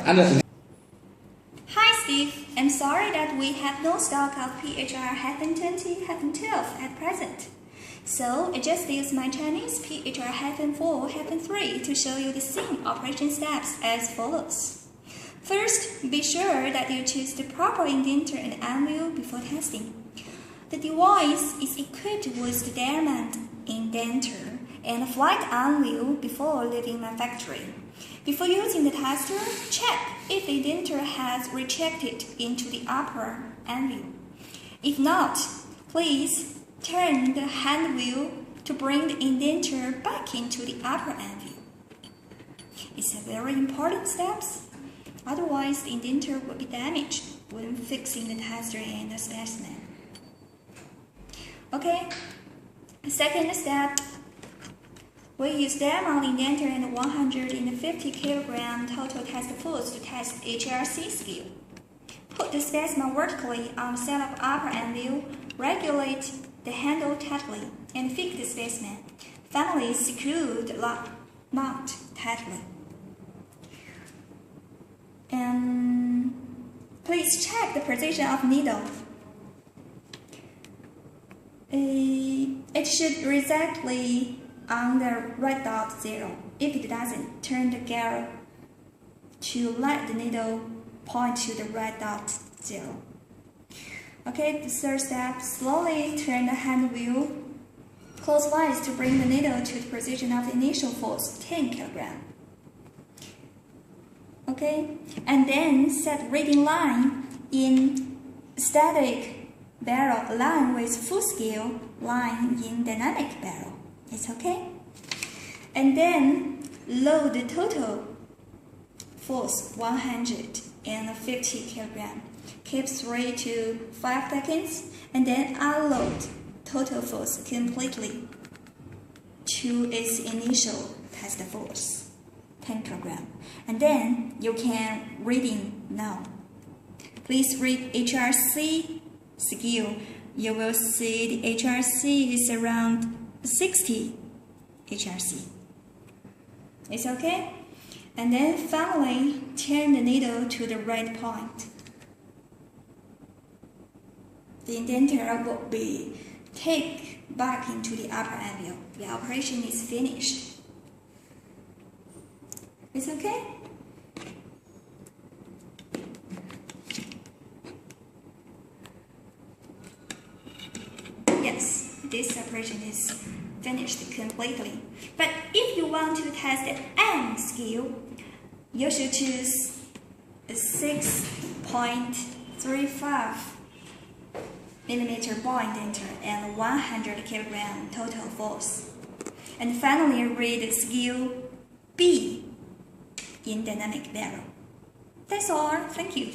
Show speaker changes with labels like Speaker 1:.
Speaker 1: Hi Steve, I'm sorry that we have no stock of PHR-20-12 at present. So I just used my Chinese PHR-4-3 to show you the same operation steps as follows. First, be sure that you choose the proper indenter and anvil before testing. The device is equipped with the diamond indenter and a flat anvil before leaving manufacturing. Before using the tester, check if the indenter has retracted into the upper anvil. If not, please turn the hand wheel to bring the indenter back into the upper anvil. It's a very important step, otherwise the indenter will be damaged when fixing the tester and the specimen. Okay, second step. We use diamond indenter and 150 kg total test force to test HRC skill. Put the specimen vertically on the side of upper anvil, regulate the handle tightly, and fix the specimen. Finally, secure the lock mount tightly. And please check the position of needle. It should exactly on the red dot 0. If it doesn't, turn the gear to let the needle point to the red dot 0. Okay, the third step, slowly turn the hand wheel clockwise to bring the needle to the position of the initial force, 10 kg. Okay, and then set reading line in static barrel line with full scale line in dynamic barrel. It's okay. And then load the total force 150 kg. Keep 3 to 5 seconds and then unload total force completely to its initial test force, 10 kg. And then you can reading now. Please read HRC skill. You will see the HRC is around 60 HRC. It's okay? And then finally, turn the needle to the right point. The indenter will be taken back into the upper anvil. The operation is finished. It's okay? Yes, this operation is finished completely. But if you want to test the M skill, you should choose a 6.35 mm ball indenter and 100 kg total force. And finally, read skill B in dynamic barrel. That's all. Thank you.